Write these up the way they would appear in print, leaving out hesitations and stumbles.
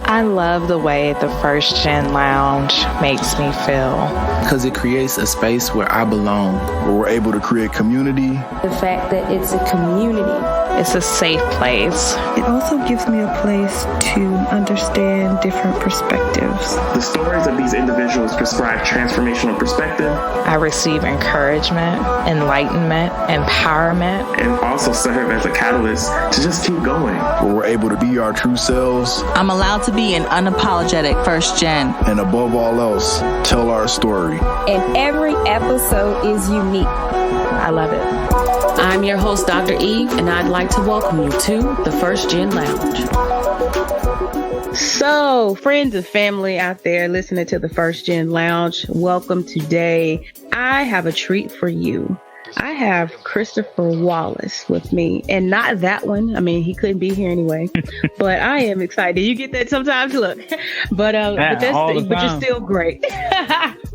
I love the way the First Gen Lounge makes me feel. Because it creates a space where I belong. Where we're able to create community. The fact that it's a community. It's a safe place. It also gives me a place to understand different perspectives. The stories of these individuals prescribe transformational perspective. I receive encouragement, enlightenment, empowerment. And also serve as a catalyst to just keep going. Where we're able to be our true selves. I'm allowed to be an unapologetic first gen. And above all else, tell our story. And every episode is unique. I love it. I'm your host, Dr. Eve, and I'd like to welcome you to the First Gen Lounge. So, friends and family out there listening to the First Gen Lounge, welcome today. I have a treat for you. I have Christopher Wallace with me, and not that one. I mean, he couldn't be here anyway, but I am excited. You get that sometimes, look, but you're still great.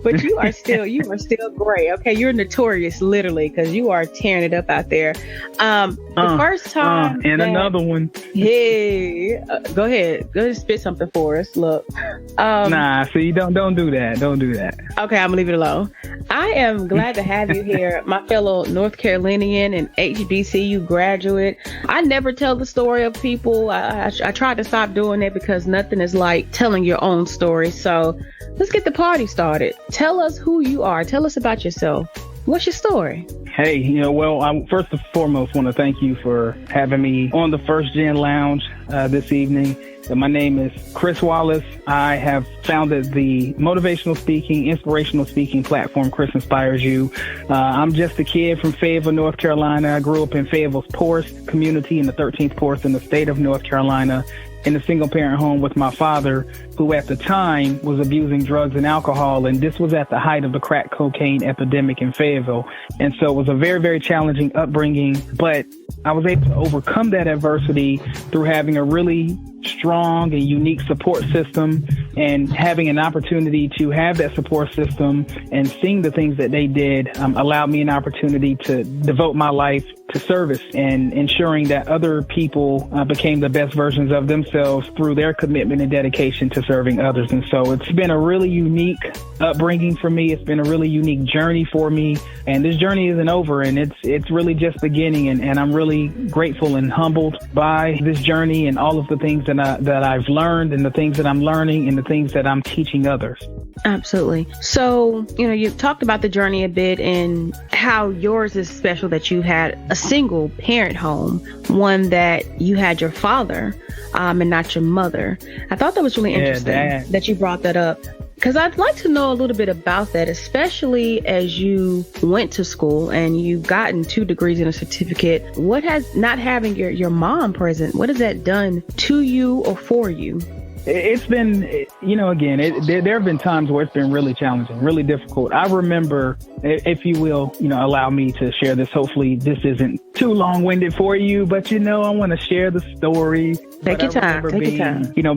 But you are still great. Okay, you're notorious, literally, because you are tearing it up out there. The first time, another one. Hey, go ahead, spit something for us. Look, see, don't do that. Don't do that. Okay, I'm gonna leave it alone. I am glad to have you here, my fellow North Carolinian and HBCU graduate. I never tell the story of people. I tried to stop doing it because nothing is like telling your own story. So let's get the party started. Tell us who you are. Tell us about yourself. What's your story? Hey, I first and foremost want to thank you for having me on the First Gen Lounge this evening. My name is Chris Wallace. I have founded the motivational speaking, inspirational speaking platform, Chris Inspires You. I'm just a kid from Fayetteville, North Carolina. I grew up in Fayetteville's poorest community in the 13th poorest in the state of North Carolina, in a single parent home with my father, who at the time was abusing drugs and alcohol. And this was at the height of the crack cocaine epidemic in Fayetteville. And so it was a very, very challenging upbringing, but I was able to overcome that adversity through having a really strong and unique support system, and having an opportunity to have that support system and seeing the things that they did allowed me an opportunity to devote my life to service and ensuring that other people became the best versions of themselves through their commitment and dedication to serving others. And so it's been a really unique upbringing for me. It's been a really unique journey for me. And this journey isn't over, and it's really just beginning. And I'm really grateful and humbled by this journey and all of the things that I've learned, and the things that I'm learning, and the things that I'm teaching others. Absolutely. So, you've talked about the journey a bit and how yours is special, that you had a single parent home, one that you had your father and not your mother. I thought that was really interesting that you brought that up, because I'd like to know a little bit about that, especially as you went to school and you've gotten 2 degrees and a certificate. What has not having your mom present, what has that done to you or for you? It's been, there have been times where it's been really challenging, really difficult. I remember, if you will, allow me to share this. Hopefully this isn't too long-winded for you, but I want to share the story. Take your time.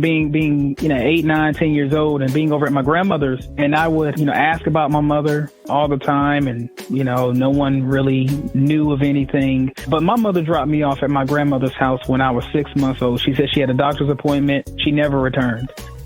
Being 8, 9, 10 years old and being over at my grandmother's, and I would, ask about my mother all the time, and, no one really knew of anything. But my mother dropped me off at my grandmother's house when I was 6 months old. She said she had a doctor's appointment. She never returned.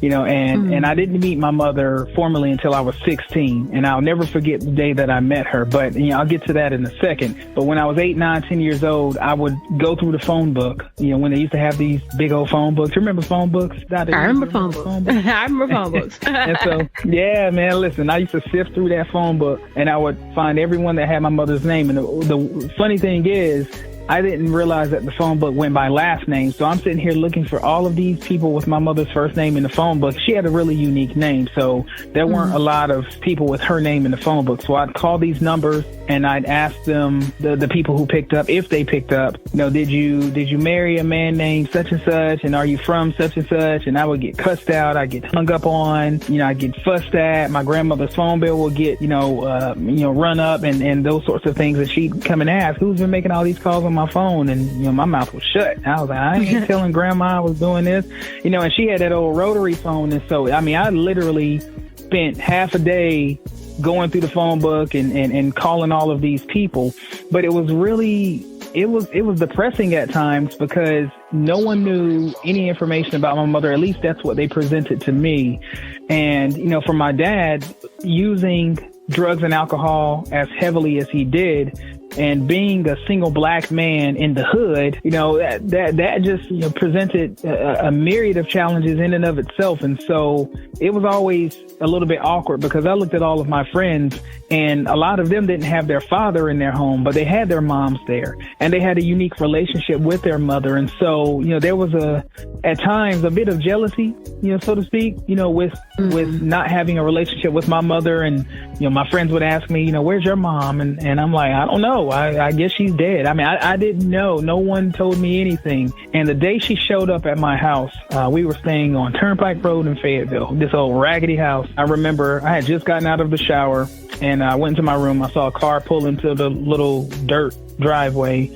And I didn't meet my mother formally until I was 16. And I'll never forget the day that I met her. But, I'll get to that in a second. But when I was 8, 9, 10 years old, I would go through the phone book, when they used to have these big old phone books. You remember phone books? I remember phone books. I remember phone books. And so, yeah, man, listen, I used to sift through that phone book, and I would find everyone that had my mother's name. And the funny thing is, I didn't realize that the phone book went by last name. So I'm sitting here looking for all of these people with my mother's first name in the phone book. She had a really unique name, so there weren't a lot of people with her name in the phone book. So I'd call these numbers and I'd ask them, the people who picked up, if they picked up, did you marry a man named such and such, and are you from such and such? And I would get cussed out. I'd get hung up on, I'd get fussed at. My grandmother's phone bill would get, run up and those sorts of things. And she'd come and ask, who's been making all these calls on my phone? And, my mouth was shut. I was like, I ain't telling grandma I was doing this, and she had that old rotary phone. And so, I literally spent half a day going through the phone book and calling all of these people. But it was really, it was depressing at times, because no one knew any information about my mother. At least that's what they presented to me. And, for my dad, using drugs and alcohol as heavily as he did, and being a single black man in the hood, that just presented a myriad of challenges in and of itself. And so it was always a little bit awkward because I looked at all of my friends and a lot of them didn't have their father in their home, but they had their moms there and they had a unique relationship with their mother. And so, there was at times a bit of jealousy, so to speak, with not having a relationship with my mother. And, my friends would ask me, where's your mom? And I'm like, I don't know. I guess she's dead. I mean, I didn't know. No one told me anything. And the day she showed up at my house, we were staying on Turnpike Road in Fayetteville, this old raggedy house. I remember I had just gotten out of the shower and I went into my room. I saw a car pull into the little dirt driveway.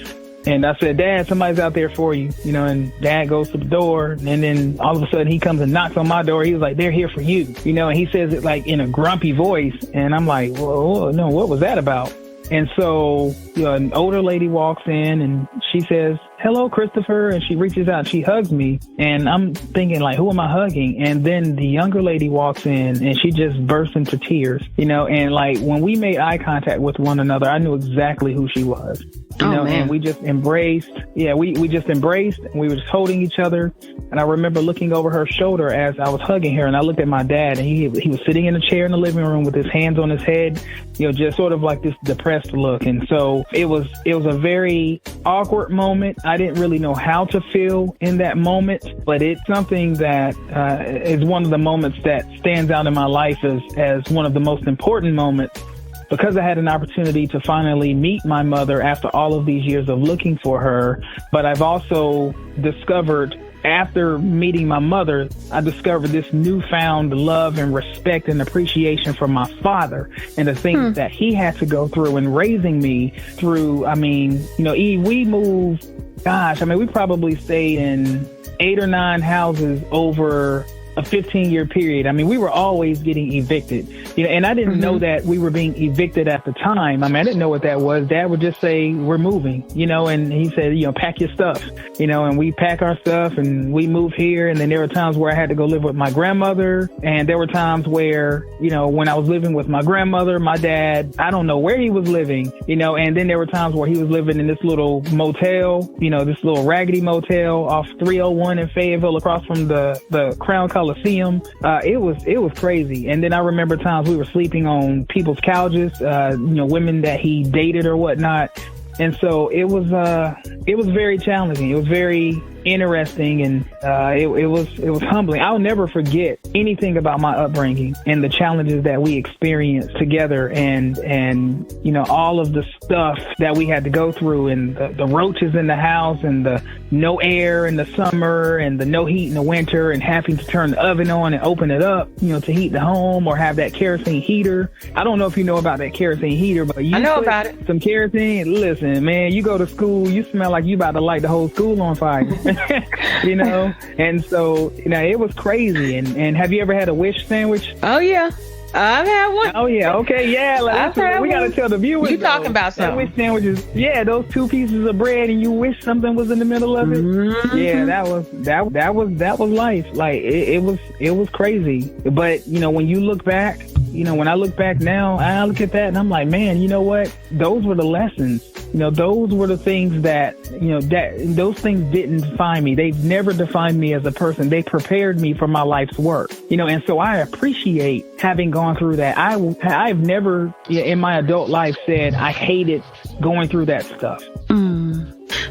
And I said, Dad, somebody's out there for you, and Dad goes to the door. And then all of a sudden he comes and knocks on my door. He was like, they're here for you, and he says it like in a grumpy voice. And I'm like, whoa, no, what was that about? And so, an older lady walks in and she says, hello, Christopher. And she reaches out and she hugs me. And I'm thinking like, who am I hugging? And then the younger lady walks in and she just bursts into tears, and like when we made eye contact with one another, I knew exactly who she was. And we just embraced. Yeah, we just embraced and we were just holding each other. And I remember looking over her shoulder as I was hugging her and I looked at my dad and he was sitting in a chair in the living room with his hands on his head, just sort of like this depressed look. And so it was a very awkward moment. I didn't really know how to feel in that moment, but it's something that is one of the moments that stands out in my life as one of the most important moments. Because I had an opportunity to finally meet my mother after all of these years of looking for her. But I've also discovered, after meeting my mother, I discovered this newfound love and respect and appreciation for my father and the things that he had to go through in raising me through. I mean, we moved, we probably stayed in 8 or 9 houses over a 15-year period. I mean, we were always getting evicted, and I didn't know that we were being evicted at the time. I mean, I didn't know what that was. Dad would just say, we're moving, and he said, pack your stuff, and we pack our stuff and we move here. And then there were times where I had to go live with my grandmother. And there were times where, when I was living with my grandmother, my dad, I don't know where he was living, and then there were times where he was living in this little motel, this little raggedy motel off 301 in Fayetteville across from the Crown Coliseum. It was crazy. And then I remember times we were sleeping on people's couches, women that he dated or whatnot. And so it was very challenging. It was very interesting, and it was humbling. I'll never forget anything about my upbringing and the challenges that we experienced together, and all of the stuff that we had to go through, and the roaches in the house, and the no air in the summer, and the no heat in the winter, and having to turn the oven on and open it up, to heat the home, or have that kerosene heater. I don't know if you know about that kerosene heater, but I know about it. Some kerosene. Listen, man, you go to school, you smell like you about to light the whole school on fire. And so, it was crazy. And have you ever had a wish sandwich? Oh, yeah. I've had one. Oh, yeah. Okay. Yeah. We got to tell the viewers. You talking about something. Wish sandwiches. Yeah. Those 2 pieces of bread and you wish something was in the middle of it. Mm-hmm. Yeah. That was life. Like it was crazy. But, when you look back, when I look back now, I look at that and I'm like, man, you know what? Those were the lessons. Those were the things that those things didn't define me. They've never defined me as a person. They prepared me for my life's work, and so I appreciate having gone through that. I've never in my adult life said I hated going through that stuff.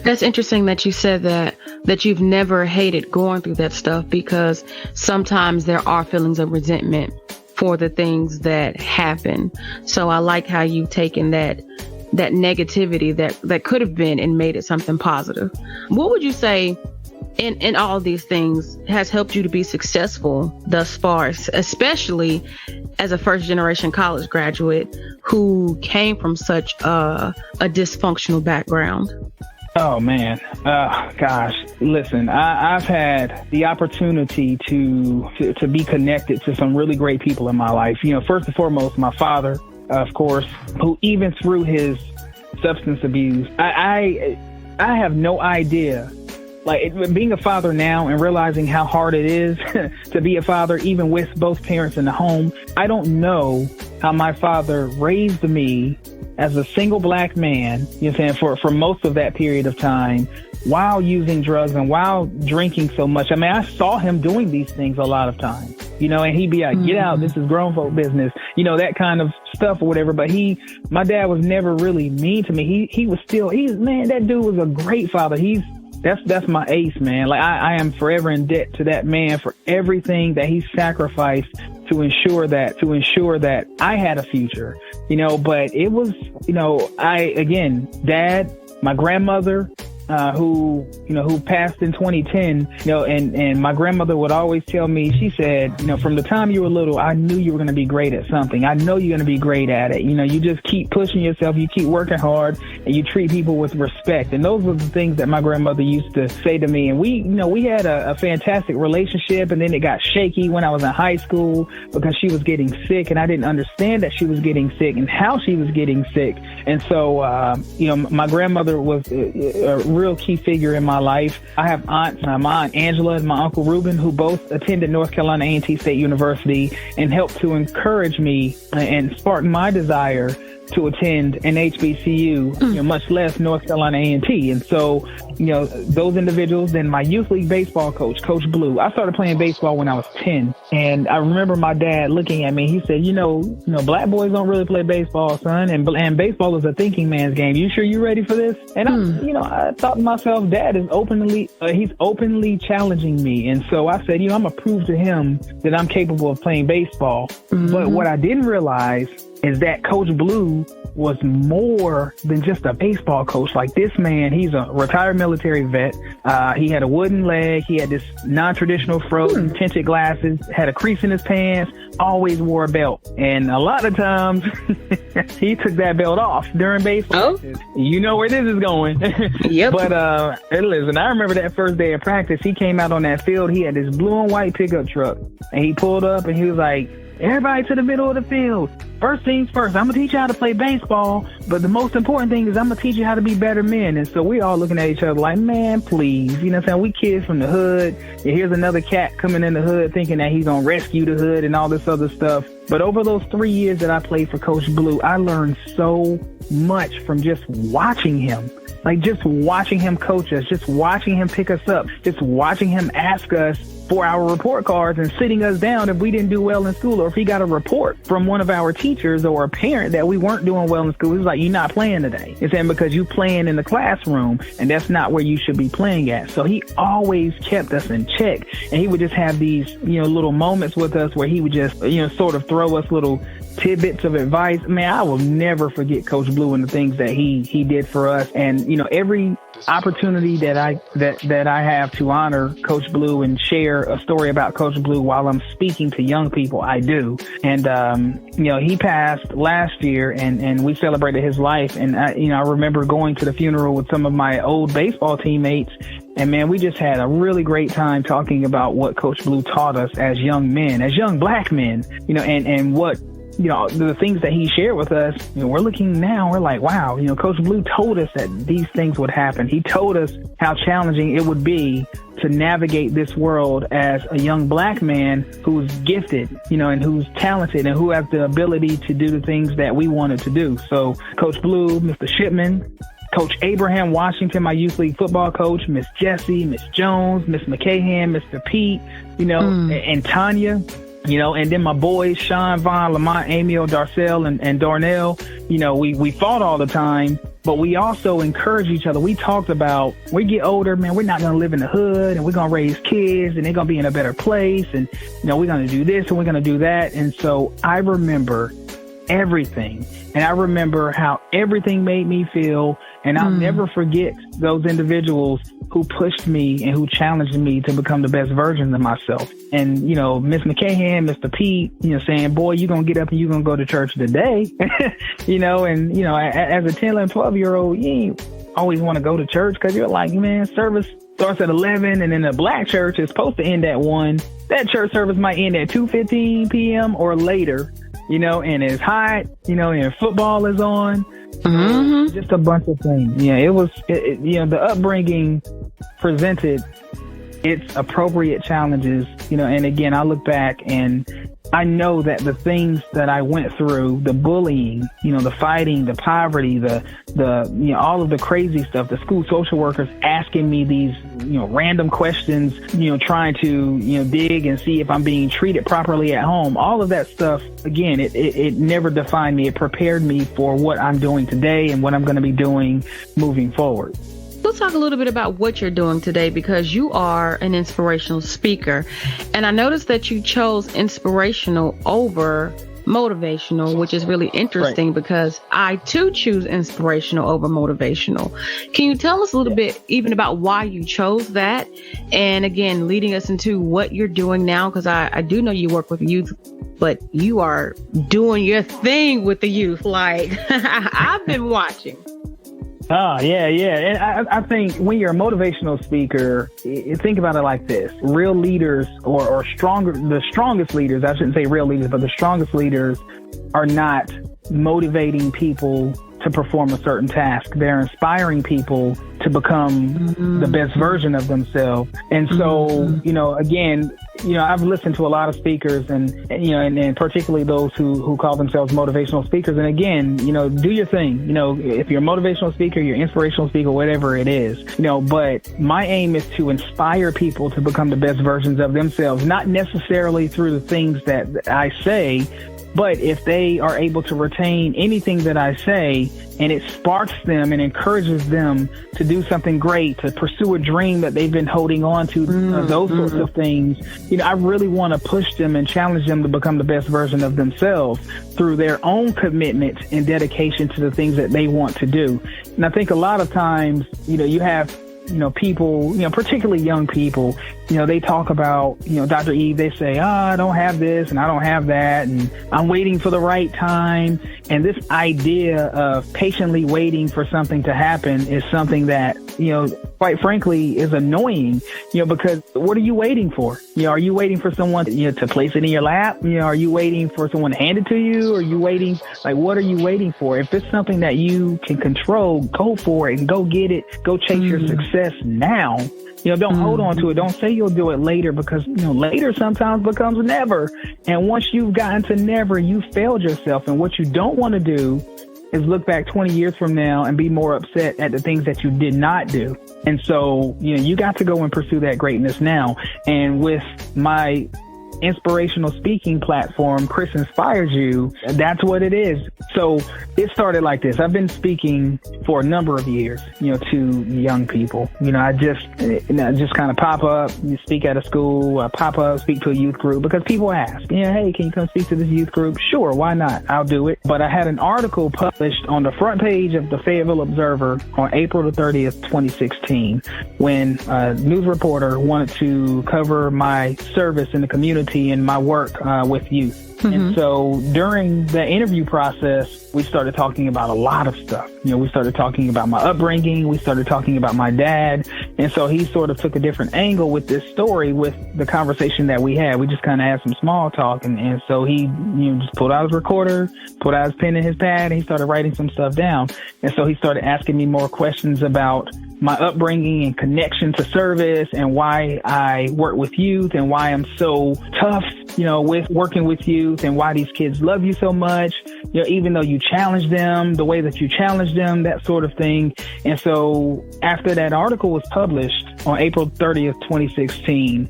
That's interesting that you said that you've never hated going through that stuff, because sometimes there are feelings of resentment for the things that happen. So I like how you've taken that negativity that could have been and made it something positive. What would you say in all of these things has helped you to be successful thus far, especially as a first generation college graduate who came from such a dysfunctional background? Oh, man. Gosh, listen, I've had the opportunity to be connected to some really great people in my life. First and foremost, my father, of course, who even through his substance abuse, I have no idea being a father now and realizing how hard it is to be a father, even with both parents in the home. I don't know how my father raised me as a single black man, you know what I'm saying, for most of that period of time, while using drugs and while drinking so much. I mean, I saw him doing these things a lot of times, you know, and he'd be like, get out, this is grown folk business, you know, that kind of stuff or whatever. But my dad was never really mean to me. Man, that dude was a great father. That's my ace, man. Like I am forever in debt to that man for everything that he sacrificed to ensure that I had a future, you know. But it was, you know, Dad, my grandmother, who passed in 2010, you know, and my grandmother would always tell me, she said, you know, from the time you were little, I knew you were going to be great at something. I know you're going to be great at it. You know, you just keep pushing yourself, you keep working hard, and you treat people with respect. And those were the things that my grandmother used to say to me. And we had a fantastic relationship, and then it got shaky when I was in high school because she was getting sick, and I didn't understand that she was getting sick and how she was getting sick. And so, you know, my grandmother was a real key figure in my life. I have aunts, my aunt Angela and my uncle Reuben, who both attended North Carolina A&amp State University and helped to encourage me and spark my desire to attend an HBCU, you know, much less North Carolina A&amp. And so, you know, those individuals, then my youth league baseball coach, Coach Blue. I started playing baseball when I was 10. And I remember my dad looking at me. He said, you know, black boys don't really play baseball, son. And baseball is a thinking man's game. You sure you're ready for this? And I thought to myself, Dad is he's openly challenging me. And so I said, you know, I'm going to prove to him that I'm capable of playing baseball. But what I didn't realize is that Coach Blue was more than just a baseball coach. Like, this man, he's a retired military vet. He had a wooden leg. He had this non-traditional frozen tinted glasses, had a crease in his pants, always wore a belt. And a lot of times he took that belt off during baseball. You know where this is going. Yep. But listen, I remember that first day of practice, he came out on that field. He had this blue and white pickup truck, and he pulled up and he was like, everybody to the middle of the field. First things first, I'm going to teach you how to play baseball, but the most important thing is I'm going to teach you how to be better men. And so we all looking at each other like, man, please. You know what I'm saying? We kids from the hood. And here's another cat coming in the hood thinking that he's going to rescue the hood and all this other stuff. But over those 3 years that I played for Coach Blue, I learned so much from just watching him. Like, just watching him coach us, just watching him pick us up, just watching him ask us for our report cards and sitting us down if we didn't do well in school, or if he got a report from one of our teachers or a parent that we weren't doing well in school. He was like, you're not playing today. It's saying because you playing in the classroom, and that's not where you should be playing at. So he always kept us in check, and he would just have these, you know, little moments with us where he would just, you know, sort of throw us little tidbits of advice. Man, I will never forget Coach Blue and the things that he did for us. And, you know, every opportunity that I have to honor Coach Blue and share a story about Coach Blue while I'm speaking to young people, I do. And, you know, he passed last year, and we celebrated his life. And, I remember going to the funeral with some of my old baseball teammates. And, man, we just had a really great time talking about what Coach Blue taught us as young men, as young black men, you know, and what, you know, the things that he shared with us. You know, we're looking now, we're like, wow, you know, Coach Blue told us that these things would happen. He told us how challenging it would be to navigate this world as a young black man who's gifted, you know, and who's talented and who has the ability to do the things that we wanted to do. So Coach Blue, Mr. Shipman, Coach Abraham Washington, my youth league football coach, Miss Jessie, Miss Jones, Miss McCahan, Mr. Pete, you know, and Tanya, you know, and then my boys, Sean, Vaughn, Lamont, Amiel, Darcel, and Darnell, you know, we fought all the time, but we also encourage each other. We talked about, we get older, man, we're not going to live in the hood, and we're going to raise kids, and they're going to be in a better place, and, you know, we're going to do this, and we're going to do that. And so I remember everything, and I remember how everything made me feel, and I'll never forget those individuals who pushed me and who challenged me to become the best version of myself. And, you know, Miss McCahan, Mr. Pete, you know, saying, boy, you're going to get up and you're going to go to church today. You know, and, you know, as a 10 and 12-year-old, you ain't always want to go to church because you're like, man, service starts at 11, and then the black church is supposed to end at 1. That church service might end at 2:15 p.m. or later, you know, and it's hot, you know, and football is on. Just a bunch of things. Yeah, it was, the upbringing presented its appropriate challenges, and again, I look back and I know that the things that I went through, the bullying, the fighting, the poverty, the all of the crazy stuff, the school social workers asking me these, random questions, trying to, dig and see if I'm being treated properly at home. All of that stuff, again, it never defined me. It prepared me for what I'm doing today and what I'm going to be doing moving forward. Let's talk a little bit about what you're doing today, because you are an inspirational speaker. And I noticed that you chose inspirational over motivational, which is really interesting because I too choose inspirational over motivational. Can you tell us a little bit even about why you chose that? And again, leading us into what you're doing now, because I do know you work with youth, but you are doing your thing with the youth. Like I've been watching. Oh, yeah. And I think when you're a motivational speaker, think about it like this. Real leaders or the strongest leaders, I shouldn't say real leaders, but the strongest leaders are not motivating people to perform a certain task. They're inspiring people to become the best version of themselves. And so, again, I've listened to a lot of speakers and particularly those who call themselves motivational speakers. And again, do your thing. If you're a motivational speaker, you're an inspirational speaker, whatever it is, but my aim is to inspire people to become the best versions of themselves, not necessarily through the things that I say, but if they are able to retain anything that I say and it sparks them and encourages them to do something great, to pursue a dream that they've been holding on to, those sorts of things, I really want to push them and challenge them to become the best version of themselves through their own commitment and dedication to the things that they want to do. And I think a lot of times, you have people, particularly young people, they talk about, Dr. Eve, they say, I don't have this and I don't have that and I'm waiting for the right time. And this idea of patiently waiting for something to happen is something that, quite frankly, is annoying, because what are you waiting for? Are you waiting for someone to place it in your lap? Are you waiting for someone to hand it to you? Are you waiting? What are you waiting for? If it's something that you can control, go for it and go get it. Go chase your success now. Don't hold on to it. Don't say you'll do it later, because, later sometimes becomes never. And once you've gotten to never, you failed yourself. And what you don't want to do is look back 20 years from now and be more upset at the things that you did not do. And so, you got to go and pursue that greatness now. And with my inspirational speaking platform, Chris Inspires You, that's what it is. So it started like this. I've been speaking for a number of years, to young people. I just kind of pop up, speak at a school, pop up, speak to a youth group, because people ask, hey, can you come speak to this youth group? Sure, why not? I'll do it. But I had an article published on the front page of the Fayetteville Observer on April the 30th, 2016, when a news reporter wanted to cover my service in the community and my work with youth. And so during the interview process, we started talking about a lot of stuff. We started talking about my upbringing. We started talking about my dad. And so he sort of took a different angle with this story with the conversation that we had. We just kind of had some small talk. And so he just pulled out his recorder, pulled out his pen and his pad, and he started writing some stuff down. And so he started asking me more questions about my upbringing and connection to service and why I work with youth and why I'm so tough, with working with youth and why these kids love you so much, even though you challenge them, the way that you challenge them, that sort of thing. And so after that article was published on April 30th, 2016,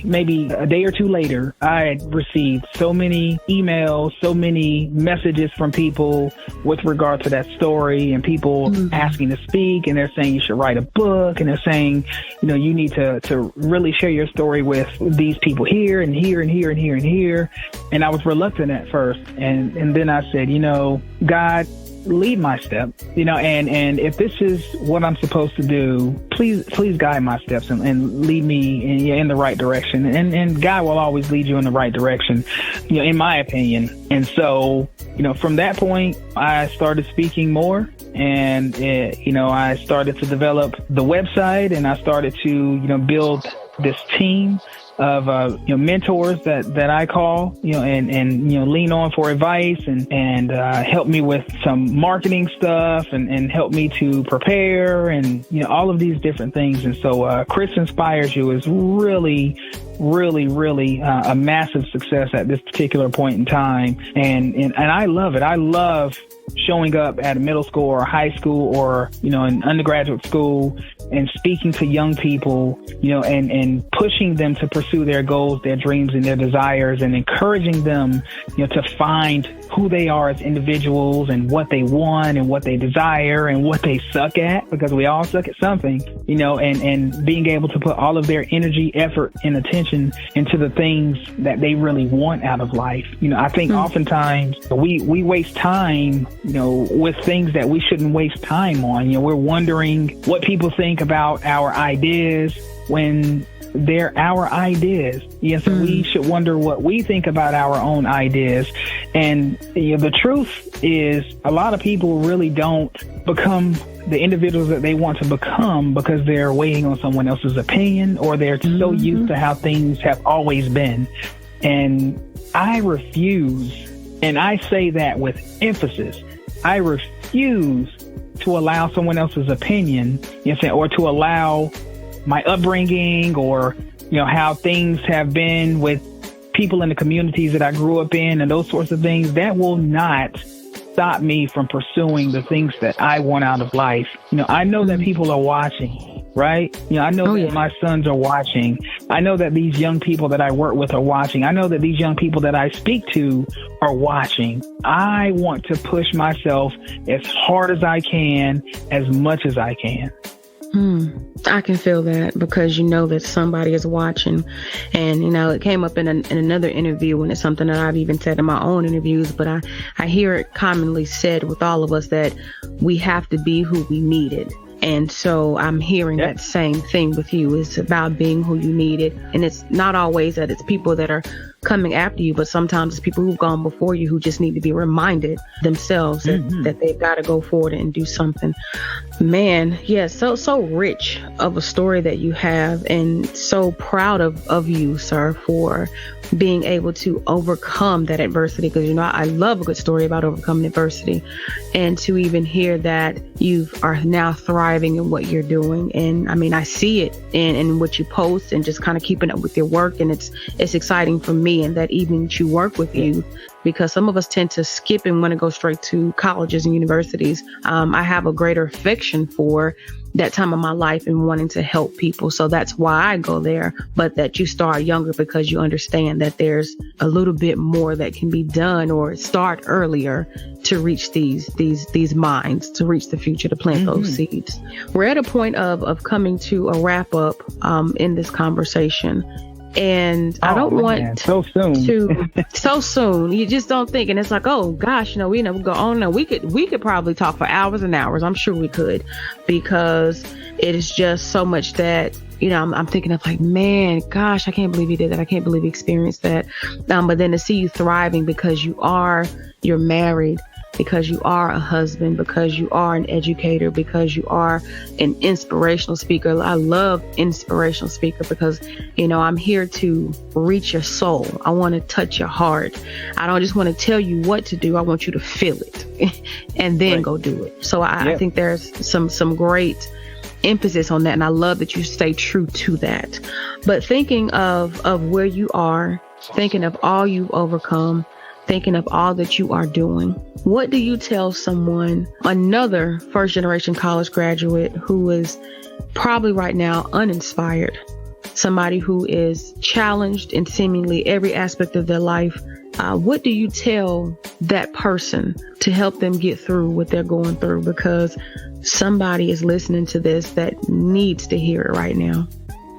maybe a day or two later, I had received so many emails, so many messages from people with regard to that story, and people asking to speak, and they're saying you should write a book, and they're saying, you need to really share your story with these people here and here and here and here and here. And I was reluctant at first. And then I said, God, lead my step, and if this is what I'm supposed to do, please guide my steps and lead me in the right direction. And God will always lead you in the right direction, in my opinion. And so, from that point, I started speaking more. And, I started to develop the website, and I started to, build this team of mentors that I call, and lean on for advice and help me with some marketing stuff and help me to prepare and all of these different things. And so Chris Inspires You is really a massive success at this particular point in time. And I love it. I love showing up at a middle school or high school or, an undergraduate school and speaking to young people, and pushing them to pursue their goals, their dreams, and their desires, and encouraging them, to find who they are as individuals and what they want and what they desire and what they suck at, because we all suck at something, and being able to put all of their energy, effort, and attention into the things that they really want out of life. I think oftentimes we waste time, with things that we shouldn't waste time on. We're wondering what people think about our ideas when they're our ideas. So we should wonder what we think about our own ideas. And the truth is, a lot of people really don't become the individuals that they want to become because they're waiting on someone else's opinion, or they're so used to how things have always been. And I refuse, and I say that with emphasis, I refuse to allow someone else's opinion, or to allow my upbringing or, how things have been with people in the communities that I grew up in and those sorts of things. That will not stop me from pursuing the things that I want out of life. I know that people are watching, right? I know that my sons are watching. I know that these young people that I work with are watching. I know that these young people that I speak to are watching. I want to push myself as hard as I can, as much as I can. I can feel that, because that somebody is watching. And it came up in another interview, and it's something that I've even said in my own interviews, but I hear it commonly said with all of us that we have to be who we needed. And so I'm hearing that same thing with you. It's about being who you needed. And it's not always that it's people that are coming after you, but sometimes it's people who've gone before you who just need to be reminded themselves that they've got to go forward and do something. Man, so rich of a story that you have, and so proud of you, sir, for being able to overcome that adversity. Because, I love a good story about overcoming adversity, and to even hear that you are now thriving in what you're doing. And I see it in what you post and just kind of keeping up with your work. And it's exciting for me, and that even that you work with you, because some of us tend to skip and want to go straight to colleges and universities. I have a greater affection for that time of my life and wanting to help people. So that's why I go there. But that you start younger because you understand that there's a little bit more that can be done, or start earlier to reach these minds, to reach the future, to plant those seeds. We're at a point of coming to a wrap up in this conversation. And I don't want so soon. You just don't think, and it's like, oh gosh, we never go on. No, we could probably talk for hours and hours. I'm sure we could, because it is just so much that I'm thinking of, like, man, gosh, I can't believe you did that. I can't believe you experienced that. But then to see you thriving because you're married, because you are a husband, because you are an educator, because you are an inspirational speaker. I love inspirational speaker because, I'm here to reach your soul. I want to touch your heart. I don't just want to tell you what to do. I want you to feel it and then go do it. So I think there's some great emphasis on that. And I love that you stay true to that. But thinking of where you are, thinking of all you've overcome, thinking of all that you are doing, what do you tell someone, another first generation college graduate who is probably right now uninspired, somebody who is challenged in seemingly every aspect of their life? What do you tell that person to help them get through what they're going through? Because somebody is listening to this that needs to hear it right now.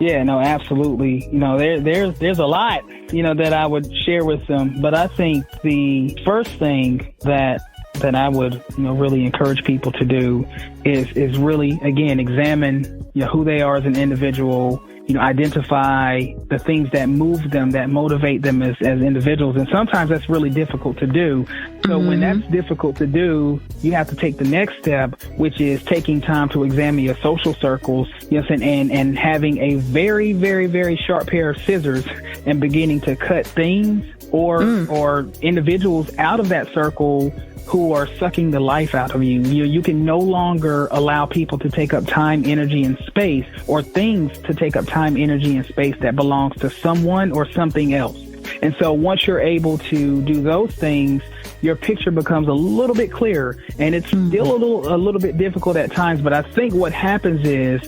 Yeah, no, absolutely. There's a lot, that I would share with them. But I think the first thing that I would, really encourage people to do is really, again, examine, who they are as an individual, identify the things that move them, that motivate them as individuals. And sometimes that's really difficult to do. So when that's difficult to do, you have to take the next step, which is taking time to examine your social circles, and having a very, very, very sharp pair of scissors and beginning to cut things or individuals out of that circle who are sucking the life out of you. You can no longer allow people to take up time, energy, and space, or things to take up time, energy, and space that belongs to someone or something else. And so once you're able to do those things, your picture becomes a little bit clearer. And it's still a little bit difficult at times, but I think what happens is,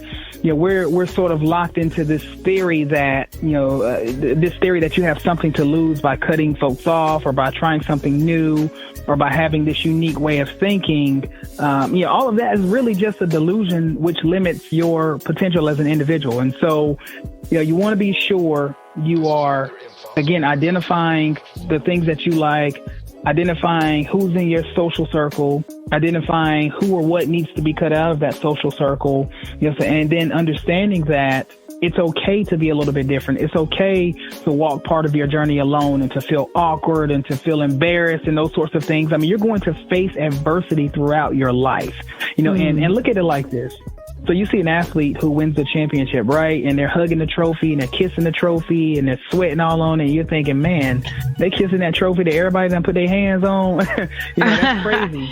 we're sort of locked into this theory that, this theory that you have something to lose by cutting folks off or by trying something new or by having this unique way of thinking. All of that is really just a delusion which limits your potential as an individual. And so, you want to be sure you are, again, identifying the things that you like, identifying who's in your social circle, identifying who or what needs to be cut out of that social circle, and then understanding that it's okay to be a little bit different. It's okay to walk part of your journey alone and to feel awkward and to feel embarrassed and those sorts of things. I mean, you're going to face adversity throughout your life, and look at it like this. So you see an athlete who wins the championship, right? And they're hugging the trophy and they're kissing the trophy and they're sweating all on it. And you're thinking, man, they kissing that trophy that everybody done put their hands on. That's crazy.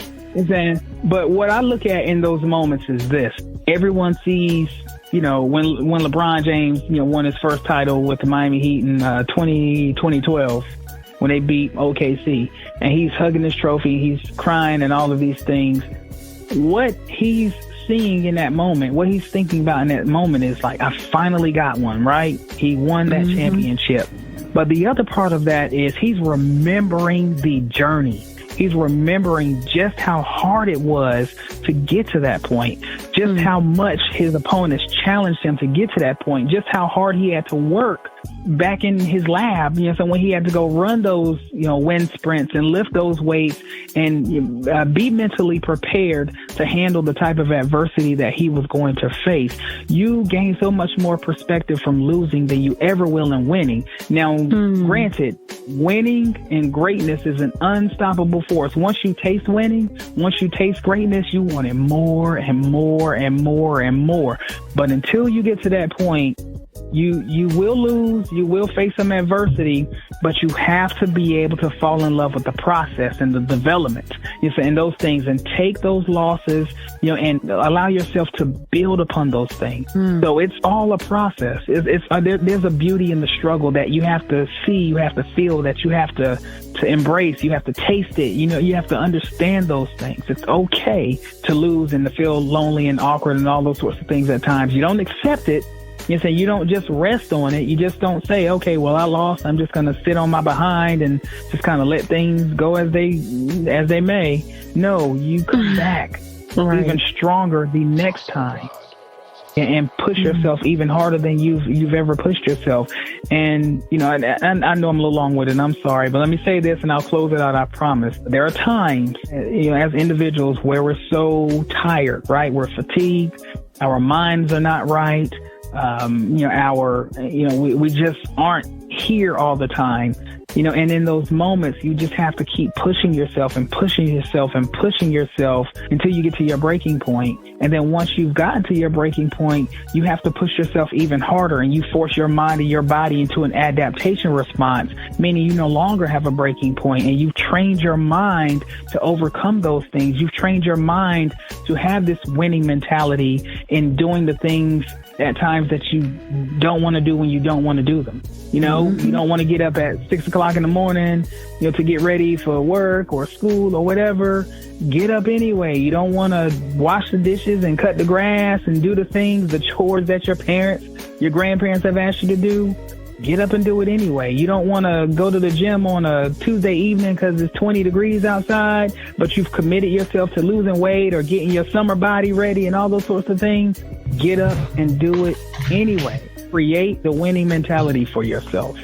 But what I look at in those moments is this. Everyone sees, when LeBron James, won his first title with the Miami Heat in 2012 when they beat OKC. And he's hugging this trophy, he's crying and all of these things. What he's seeing in that moment, what he's thinking about in that moment is like, I finally got one, right? He won that championship. But the other part of that is he's remembering the journey. He's remembering just how hard it was to get to that point, just how much his opponents challenged him to get to that point, just how hard he had to work back in his lab, so when he had to go run those, wind sprints and lift those weights and be mentally prepared to handle the type of adversity that he was going to face. You gain so much more perspective from losing than you ever will in winning. Now, granted, winning and greatness is an unstoppable force. Once you taste winning, once you taste greatness, you want it more and more and more and more. But until you get to that point, you will lose, you will face some adversity, but you have to be able to fall in love with the process and the development, and those things, and take those losses, and allow yourself to build upon those things. So it's all a process. There's a beauty in the struggle that you have to see, you have to feel, that you have to embrace, you have to taste it, you have to understand those things. It's okay to lose and to feel lonely and awkward and all those sorts of things at times. You don't accept it. You don't just rest on it. You just don't say, okay, well, I lost. I'm just going to sit on my behind and just kind of let things go as they may. No, you come back even stronger the next time and push yourself even harder than you've ever pushed yourself. And, I know I'm a little long-winded and I'm sorry, but let me say this and I'll close it out, I promise. There are times, as individuals where we're so tired, right? We're fatigued. Our minds are not right. We just aren't here all the time, and in those moments, you just have to keep pushing yourself and pushing yourself and pushing yourself until you get to your breaking point. And then once you've gotten to your breaking point, you have to push yourself even harder, and you force your mind and your body into an adaptation response, meaning you no longer have a breaking point, and you've trained your mind to overcome those things. You've trained your mind to have this winning mentality in doing the things at times that you don't want to do when you don't want to do them. You don't want to get up at 6 o'clock in the morning, to get ready for work or school or whatever. Get up anyway. You don't want to wash the dishes and cut the grass and do the things, the chores that your grandparents have asked you to do. Get up and do it anyway. You don't want to go to the gym on a Tuesday evening because it's 20 degrees outside, but you've committed yourself to losing weight or getting your summer body ready and all those sorts of things. Get up and do it anyway. Create the winning mentality for yourself.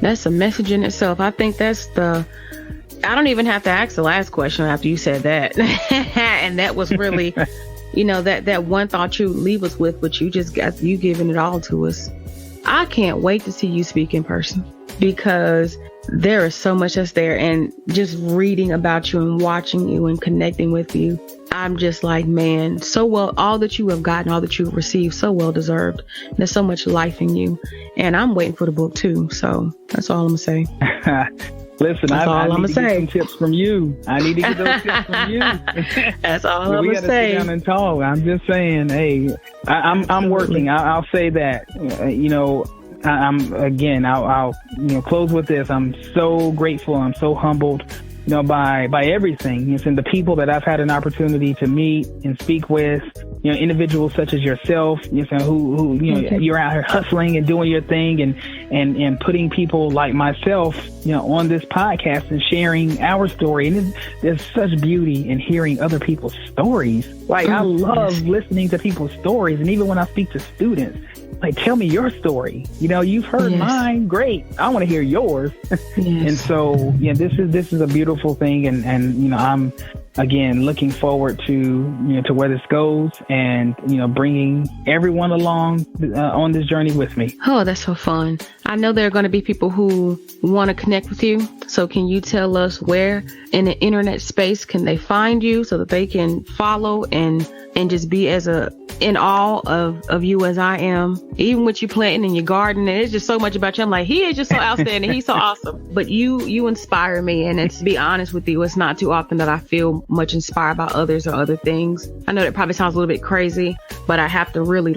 That's a message in itself. I think that's I don't even have to ask the last question after you said that. And that was really, that one thought you leave us with, but you just got you giving it all to us. I can't wait to see you speak in person, because there is so much that's there, and just reading about you and watching you and connecting with you, I'm just like, man, so well, all that you have gotten, all that you've received, so well deserved. There's so much life in you, and I'm waiting for the book too. So that's all I'm gonna say. Listen, I need to get some tips from you. I need to get those tips from you. That's all I'm gonna say. We gotta sit down and talk. I'm just saying, hey, I'm working. I'll say that. I'll close with this. I'm so grateful. I'm so humbled, by everything. And the people that I've had an opportunity to meet and speak with, individuals such as yourself, who you're out here hustling and doing your thing and putting people like myself, on this podcast and sharing our story. And there's such beauty in hearing other people's stories. Like, I love listening to people's stories. And even when I speak to students, like, tell me your story. You've heard mine. Great. I want to hear yours. And so, this is a beautiful thing. And I'm, again, looking forward to where this goes, and bringing everyone along on this journey with me. Oh, that's so fun. I know there are going to be people who want to connect with you. So can you tell us where in the internet space can they find you so that they can follow and just be in awe of you as I am, even with you planting in your garden? And it's just so much about you. I'm like, he is just so outstanding. He's so awesome. But you inspire me. And to be honest with you, it's not too often that I feel much inspired by others or other things. I know that probably sounds a little bit crazy, but I have to really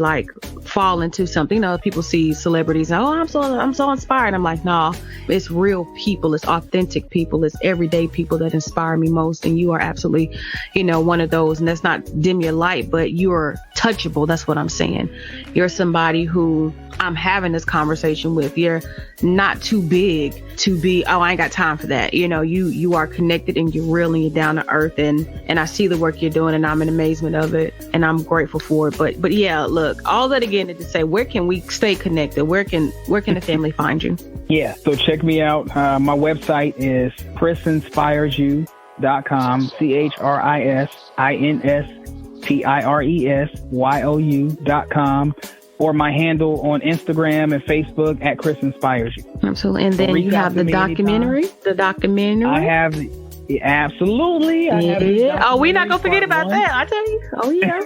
fall into something. People see celebrities, I'm so inspired. I'm like, no, it's real people. It's authentic people. It's everyday people that inspire me most. And you are absolutely, one of those. And that's not dim your light, but you're touchable. That's what I'm saying. You're somebody who I'm having this conversation with. You're not too big to be, I ain't got time for that. You are connected, and you're real, and you're down to earth, and I see the work you're doing, and I'm in amazement of it, and I'm grateful for it. But yeah, look, all that again is to say, where can we stay connected? Where can the family find you? Yeah, so check me out. My website is chrisinspiresyou.com, ChrisInspiresyou.com, or my handle on Instagram and Facebook at Chris Inspires You. Absolutely. And then you have the documentary. I have, absolutely. Yeah. We're not going to forget about that. I tell you. Oh, yeah.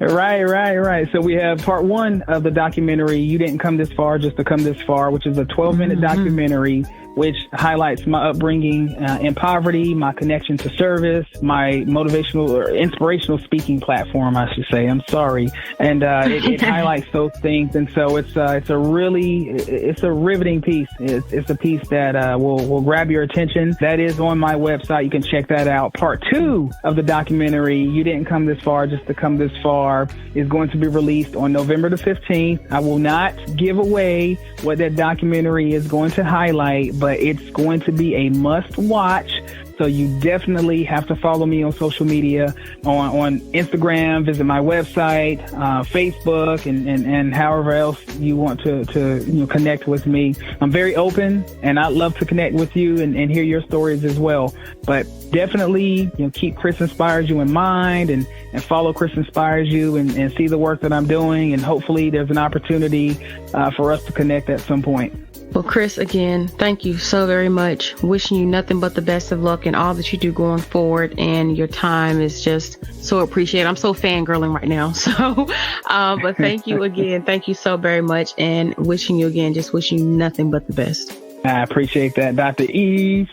Right. So we have part 1 of the documentary, You Didn't Come This Far Just to Come This Far, which is a 12-minute documentary which highlights my upbringing in poverty, my connection to service, my motivational or inspirational speaking platform, I should say. I'm sorry. And it highlights those things. And so it's a riveting piece. It's a piece that will grab your attention. That is on my website. You can check that out. Part 2 of the documentary, You Didn't Come This Far Just to Come This Far, is going to be released on November the 15th. I will not give away what that documentary is going to highlight, but it's going to be a must watch. So you definitely have to follow me on social media, on Instagram, visit my website, Facebook, and however else you want to connect with me. I'm very open, and I'd love to connect with you and hear your stories as well. But definitely, keep Chris Inspires You in mind, and follow Chris Inspires You and see the work that I'm doing. And hopefully there's an opportunity for us to connect at some point. Well, Chris, again, thank you so very much. Wishing you nothing but the best of luck in all that you do going forward. And your time is just so appreciated. I'm so fangirling right now. So, but thank you again. Thank you so very much. And wishing you nothing but the best. I appreciate that, Dr. Eve.